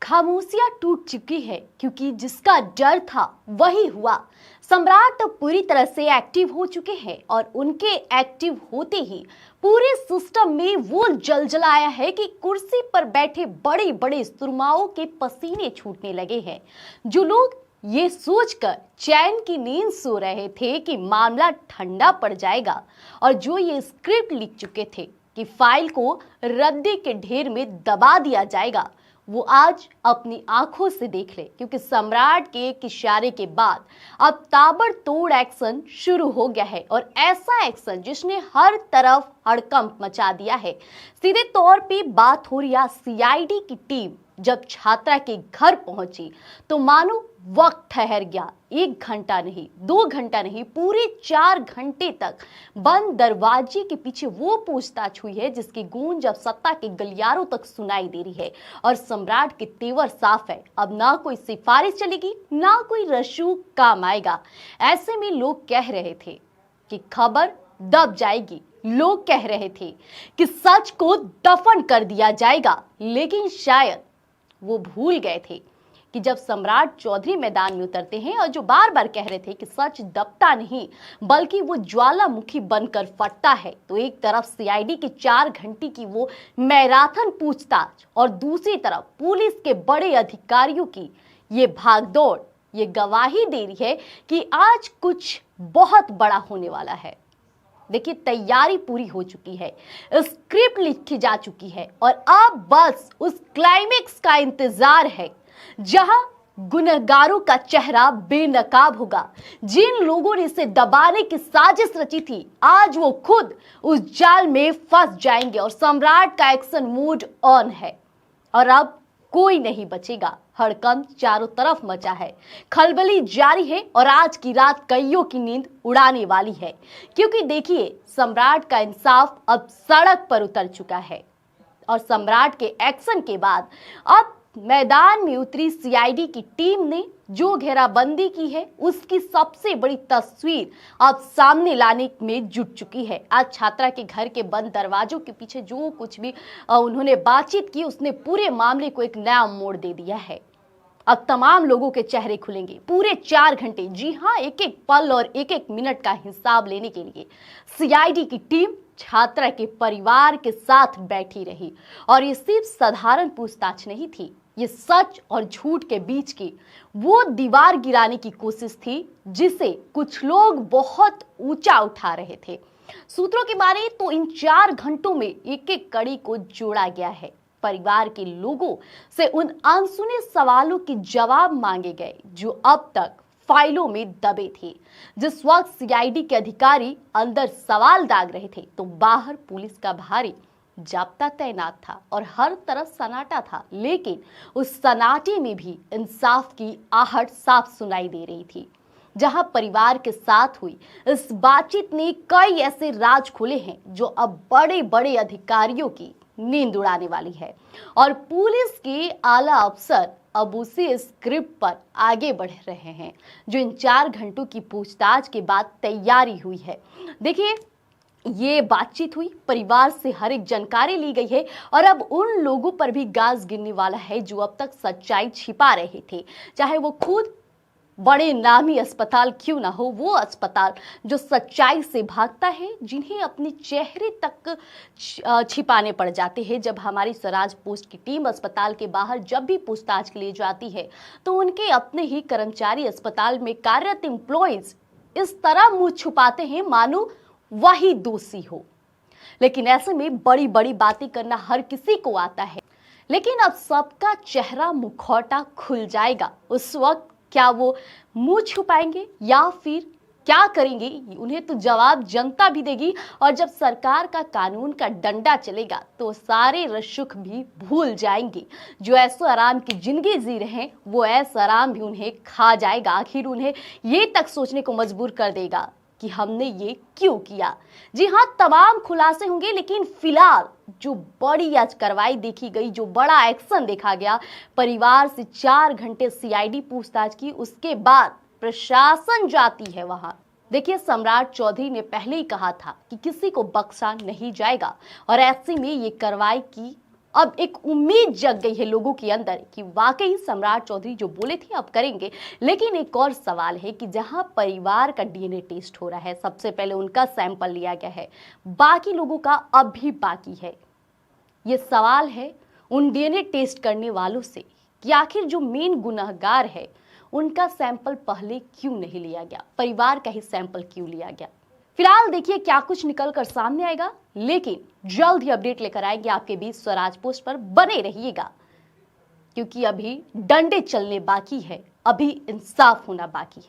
खामोशियां टूट चुकी है क्योंकि जिसका डर था वही हुआ। सम्राट पूरी तरह से एक्टिव हो चुके हैं और उनके एक्टिव होते ही पूरे सिस्टम में वो जलजला आया है कि कुर्सी पर बैठे बड़े बड़े सुरमाओं के पसीने छूटने लगे हैं। जो लोग ये सोचकर चैन की नींद सो रहे थे कि मामला ठंडा पड़ जाएगा और जो ये स्क्रिप्ट लिख चुके थे कि फाइल को रद्दी के ढेर में दबा दिया जाएगा, वो आज अपनी आंखों से देख ले, क्योंकि सम्राट के एक इशारे के बाद अब ताबड़तोड़ एक्शन शुरू हो गया है और ऐसा एक्शन जिसने हर तरफ हड़कंप मचा दिया है। सीधे तौर पे बात हो रही है सीआईडी की टीम जब छात्रा के घर पहुंची तो मानो वक्त ठहर गया। 1 घंटा नहीं, 2 घंटा नहीं, पूरे 4 घंटे तक बंद दरवाजे के पीछे वो पूछताछ हुई है जिसकी गूंज अब सत्ता के गलियारों तक सुनाई दे रही है। और सम्राट के तेवर साफ है, अब ना कोई सिफारिश चलेगी ना कोई रसूख काम आएगा। ऐसे में लोग कह रहे थे कि खबर दब जाएगी, लोग कह रहे थे कि सच को दफन कर दिया जाएगा, लेकिन शायद वो भूल गए थे कि जब सम्राट चौधरी मैदान में उतरते हैं और जो बार बार कह रहे थे कि सच दबता नहीं बल्कि वो ज्वालामुखी बनकर फटता है, तो एक तरफ सीआईडी की 4 घंटे की वो मैराथन पूछताछ और दूसरी तरफ पुलिस के बड़े अधिकारियों की ये भागदौड़ ये गवाही दे रही है कि आज कुछ बहुत बड़ा होने वाला है। देखिए, तैयारी पूरी हो चुकी है, स्क्रिप्ट लिखी जा चुकी है और अब बस उस क्लाइमेक्स का इंतजार है जहां गुनहगारों का चेहरा बेनकाब होगा। जिन लोगों ने इसे दबाने की साजिश रची थी, आज वो खुद उस जाल में फंस जाएंगे और सम्राट का एक्शन मूड ऑन है और अब कोई नहीं बचेगा। हड़कंप चारों तरफ मचा है, खलबली जारी है और आज की रात कईयों की नींद उड़ाने वाली है, क्योंकि देखिए सम्राट का इंसाफ अब सड़क पर उतर चुका है और सम्राट के एक्शन के बाद अब मैदान में उतरी सीआईडी की टीम ने जो घेराबंदी की है उसकी सबसे बड़ी तस्वीर अब सामने लाने में जुट चुकी है। आज छात्रा के घर के बंद दरवाजों के पीछे जो कुछ भी उन्होंने बातचीत की उसने पूरे मामले को एक नया मोड़ दे दिया है। अब तमाम लोगों के चेहरे खुलेंगे पूरे 4 घंटे, जी हाँ, एक एक पल और एक एक मिनट का हिसाब लेने के लिए सीआईडी की टीम छात्रा के परिवार के साथ बैठी रही। और ये सिर्फ साधारण पूछताछ नहीं थी, ये सच और झूठ के बीच की वो दीवार गिराने की कोशिश थी जिसे कुछ लोग बहुत ऊंचा उठा रहे थे। सूत्रों की माने तो इन 4 घंटों में एक एक कड़ी को जोड़ा गया है। परिवार के लोगों से उन अनसुने सवालों के जवाब मांगे गए जो अब तक फाइलों में दबे थे। जिस वक्त सीआईडी के अधिकारी अंदर सवाल दाग रहे थे तो बाहर पुलिस का भारी जाब्ता तैनात था और हर तरफ सन्नाटा था, लेकिन उस सन्नाटे में भी इंसाफ की आहट साफ सुनाई दे रही थी। जहां परिवार के साथ हुई इस बातचीत ने कई ऐसे राज खुले हैं जो अब बड़े बड़े अधिकारियों की नींद उड़ाने वाली है और पुलिस के आला अफसर अब उसी स्क्रिप्ट पर आगे बढ़ रहे हैं जो इन 4 घंटों की पूछताछ के बाद तैयारी हुई है। देखिए, ये बातचीत हुई, परिवार से हर एक जानकारी ली गई है और अब उन लोगों पर भी गाज गिरने वाला है जो अब तक सच्चाई छिपा रहे थे, चाहे वो खुद बड़े नामी अस्पताल क्यों ना हो, वो अस्पताल जो सच्चाई से भागता है, जिन्हें अपने चेहरे तक छिपाने पड़ जाते हैं। जब हमारी स्वराज पोस्ट की टीम अस्पताल के बाहर जब भी पूछताछ के लिए जाती है तो उनके अपने ही कर्मचारी अस्पताल में कार्यरत एम्प्लॉइज इस तरह मुंह छुपाते हैं मानो वही दोषी हो। लेकिन ऐसे में बड़ी बड़ी बातें करना हर किसी को आता है, लेकिन अब सबका चेहरा मुखौटा खुल जाएगा। उस वक्त क्या वो मुंह छुपाएंगे या फिर क्या करेंगे, उन्हें तो जवाब जनता भी देगी। और जब सरकार का कानून का डंडा चलेगा तो सारे रसूख भी भूल जाएंगे। जो ऐसो आराम की जिंदगी जी रहे हैं वो ऐसा आराम भी उन्हें खा जाएगा। आखिर उन्हें ये तक सोचने को मजबूर कर देगा कि हमने ये क्यों किया। जी हाँ, तमाम खुलासे होंगे, लेकिन फिलहाल जो बड़ी आज कार्रवाई देखी गई, जो बड़ा एक्शन देखा गया, परिवार से 4 घंटे सीआईडी पूछताछ की, उसके बाद प्रशासन जाती है वहां। देखिए, सम्राट चौधरी ने पहले ही कहा था कि किसी को बख्शा नहीं जाएगा और ऐसे में ये कार्रवाई की अब एक उम्मीद जग गई है लोगों के अंदर कि वाकई सम्राट चौधरी जो बोले थे अब करेंगे। लेकिन एक और सवाल है कि जहां परिवार का डीएनए टेस्ट हो रहा है, सबसे पहले उनका सैंपल लिया गया है, बाकी लोगों का अब भी बाकी है। ये सवाल है उन डीएनए टेस्ट करने वालों से कि आखिर जो मेन गुनहगार है उनका सैंपल पहले क्यों नहीं लिया गया, परिवार का ही सैंपल क्यों लिया गया। फिलहाल देखिए क्या कुछ निकल कर सामने आएगा, लेकिन जल्द ही अपडेट लेकर आएंगे आपके बीच स्वराज पोस्ट पर। बने रहिएगा, क्योंकि अभी डंडे चलने बाकी है, अभी इंसाफ होना बाकी है।